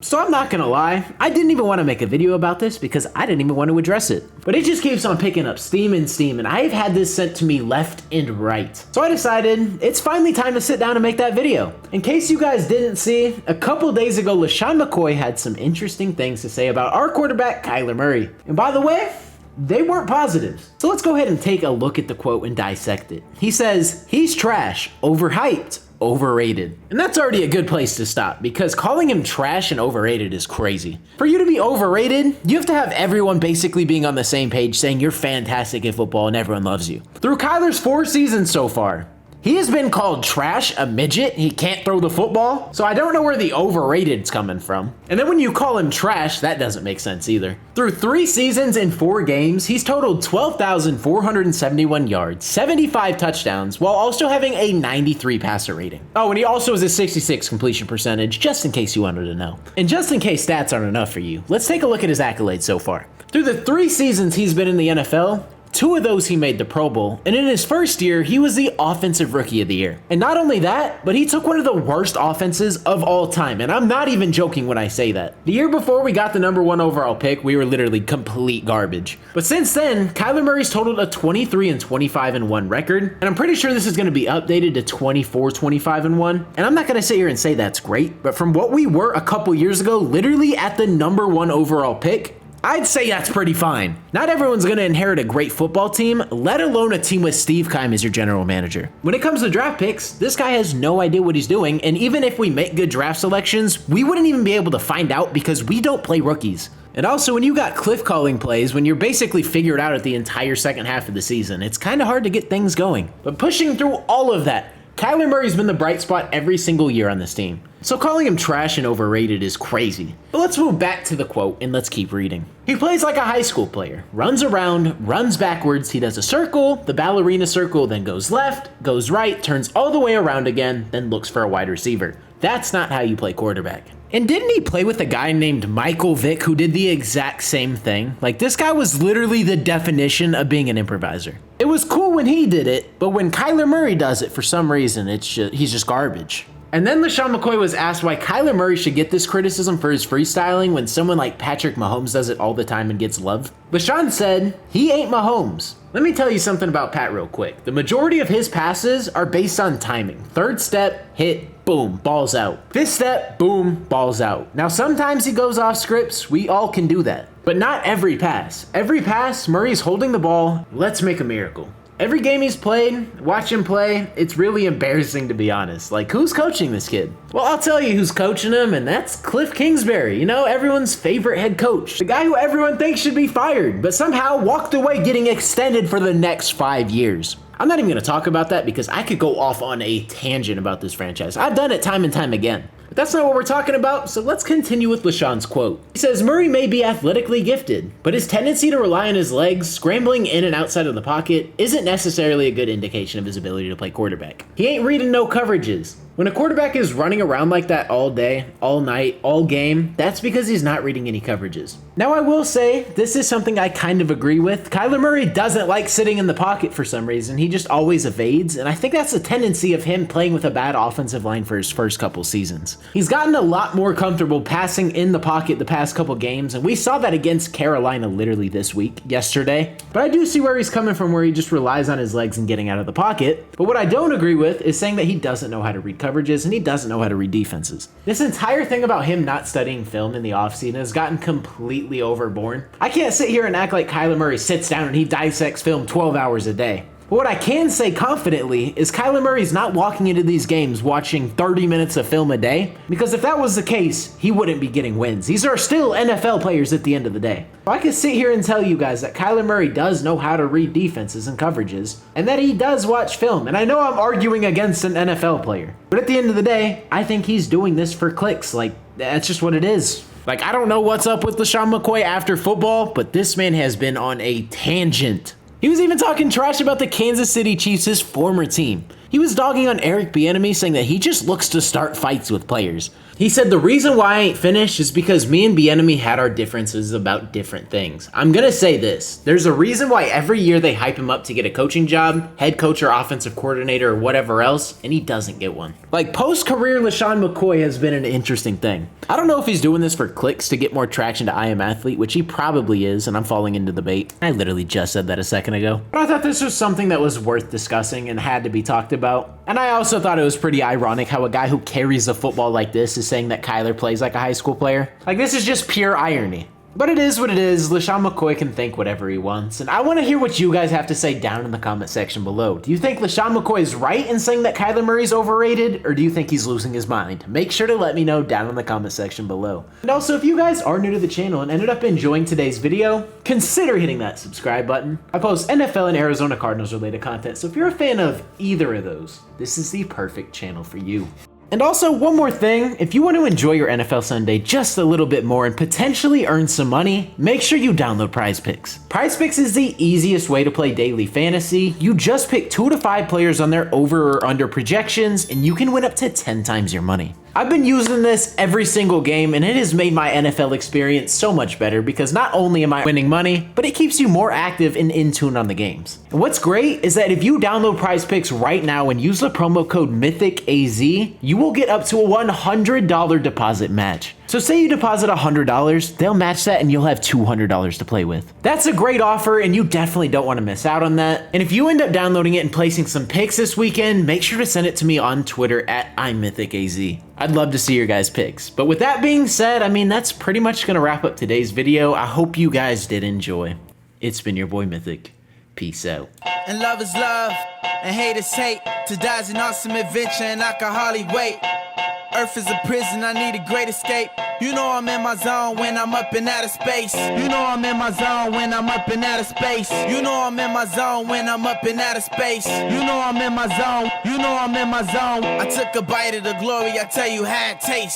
So I'm not gonna lie, I didn't even want to make a video about this because I didn't even want to address it. But it just keeps on picking up steam and I've had this sent to me left and right. So I decided it's finally time to sit down and make that video. In case you guys didn't see, a couple days ago LeSean McCoy had some interesting things to say about our quarterback Kyler Murray. And by the way, they weren't positives. So let's go ahead and take a look at the quote and dissect it. He says, "He's trash, overhyped, overrated." And that's already a good place to stop because calling him trash and overrated is crazy. For you to be overrated, you have to have everyone basically being on the same page saying you're fantastic at football and everyone loves you. Through Kyler's 4 seasons so far, he has been called trash, a midget, he can't throw the football, so I don't know where the overrated's coming from. And then when you call him trash, that doesn't make sense either. Through 3 seasons and 4 games, he's totaled 12,471 yards, 75 touchdowns, while also having a 93 passer rating. Oh, and he also has a 66 completion percentage, just in case you wanted to know. And just in case stats aren't enough for you, let's take a look at his accolades so far. Through the 3 seasons he's been in the NFL, 2 of those he made the Pro Bowl, and in his first year, he was the Offensive Rookie of the Year. And not only that, but he took one of the worst offenses of all time, and I'm not even joking when I say that. The year before we got the #1 overall pick, we were literally complete garbage. But since then, Kyler Murray's totaled a 23-25-1 record, and I'm pretty sure this is going to be updated to 24-25-1. And I'm not going to sit here and say that's great, but from what we were a couple years ago, literally at the #1 overall pick, I'd say that's pretty fine. Not everyone's going to inherit a great football team, let alone a team with Steve Keim as your general manager. When it comes to draft picks, this guy has no idea what he's doing, and even if we make good draft selections, we wouldn't even be able to find out because we don't play rookies. And also, when you got cliff calling plays, when you're basically figured out at the entire second half of the season, it's kind of hard to get things going. But pushing through all of that, Kyler Murray's been the bright spot every single year on this team. So calling him trash and overrated is crazy. But let's move back to the quote and let's keep reading. He plays like a high school player, runs around, runs backwards, he does a circle, the ballerina circle, then goes left, goes right, turns all the way around again, then looks for a wide receiver. That's not how you play quarterback. And didn't he play with a guy named Michael Vick who did the exact same thing? Like, this guy was literally the definition of being an improviser. It was cool when he did it, but when Kyler Murray does it, for some reason, he's just garbage. And then LeSean McCoy was asked why Kyler Murray should get this criticism for his freestyling when someone like Patrick Mahomes does it all the time and gets loved. LeSean said, "He ain't Mahomes." Let me tell you something about Pat real quick. The majority of his passes are based on timing. 3rd step, hit, boom, ball's out. 5th step, boom, ball's out. Now sometimes he goes off scripts, we all can do that. But not every pass. Every pass, Murray's holding the ball, let's make a miracle. Every game he's played, watch him play, it's really embarrassing to be honest. Like, who's coaching this kid? Well, I'll tell you who's coaching him, and that's Cliff Kingsbury, you know, everyone's favorite head coach. The guy who everyone thinks should be fired, but somehow walked away getting extended for the next 5 years. I'm not even going to talk about that because I could go off on a tangent about this franchise. I've done it time and time again. But that's not what we're talking about, so let's continue with LeSean's quote. He says, "Murray may be athletically gifted, but his tendency to rely on his legs, scrambling in and outside of the pocket, isn't necessarily a good indication of his ability to play quarterback. He ain't reading no coverages. When a quarterback is running around like that all day, all night, all game, that's because he's not reading any coverages." Now I will say, this is something I kind of agree with. Kyler Murray doesn't like sitting in the pocket for some reason. He just always evades, and I think that's a tendency of him playing with a bad offensive line for his first couple seasons. He's gotten a lot more comfortable passing in the pocket the past couple games, and we saw that against Carolina literally this week, yesterday. But I do see where he's coming from, where he just relies on his legs and getting out of the pocket. But what I don't agree with is saying that he doesn't know how to read coverages and he doesn't know how to read defenses. This entire thing about him not studying film in the offseason has gotten completely overborne. I can't sit here and act like Kyler Murray sits down and he dissects film 12 hours a day. But what I can say confidently is Kyler Murray's not walking into these games watching 30 minutes of film a day, because if that was the case, he wouldn't be getting wins. These are still NFL players at the end of the day. So I can sit here and tell you guys that Kyler Murray does know how to read defenses and coverages, and that he does watch film. And I know I'm arguing against an NFL player, but at the end of the day, I think he's doing this for clicks. Like, that's just what it is. Like, I don't know what's up with LeSean McCoy after football, but this man has been on a tangent. He was even talking trash about the Kansas City Chiefs' former team. He was dogging on Eric Bieniemy, saying that he just looks to start fights with players. He said the reason why I ain't finished is because me and Bieniemy had our differences about different things. I'm gonna say this, there's a reason why every year they hype him up to get a coaching job, head coach or offensive coordinator or whatever else, and he doesn't get one. Like post-career LeSean McCoy has been an interesting thing. I don't know if he's doing this for clicks to get more traction to I Am Athlete, which he probably is, and I'm falling into the bait. I literally just said that a second ago. But I thought this was something that was worth discussing and had to be talked about. And I also thought it was pretty ironic how a guy who carries a football like this is saying that Kyler plays like a high school player. Like, this is just pure irony. But it is what it is. LeSean McCoy can think whatever he wants. And I want to hear what you guys have to say down in the comment section below. Do you think LeSean McCoy is right in saying that Kyler Murray's overrated? Or do you think he's losing his mind? Make sure to let me know down in the comment section below. And also, if you guys are new to the channel and ended up enjoying today's video, consider hitting that subscribe button. I post NFL and Arizona Cardinals related content, so if you're a fan of either of those, this is the perfect channel for you. And also, one more thing, if you want to enjoy your NFL Sunday just a little bit more and potentially earn some money, make sure you download Prize Picks. Prize Picks is the easiest way to play daily fantasy. You just pick 2 to 5 players on their over or under projections, and you can win up to 10 times your money. I've been using this every single game, and it has made my NFL experience so much better because not only am I winning money, but it keeps you more active and in tune on the games. And what's great is that if you download Prize Picks right now and use the promo code MYTHICAZ, you will get up to a $100 deposit match. So say you deposit $100, they'll match that and you'll have $200 to play with. That's a great offer and you definitely don't want to miss out on that. And if you end up downloading it and placing some picks this weekend, make sure to send it to me on Twitter at I'mMythicAZ. I'd love to see your guys' picks. But with that being said, I mean, that's pretty much gonna wrap up today's video. I hope you guys did enjoy. It's been your boy Mythic. Peace out. And love is love, and hate is hate. To die is an awesome adventure, and I can hardly wait. Earth is a prison, I need a great escape. You know I'm in my zone when I'm up in outer space. You know I'm in my zone when I'm up in outer space. You know I'm in my zone when I'm up in outer space. You know I'm in my zone, you know I'm in my zone. I took a bite of the glory, I tell you how it tastes.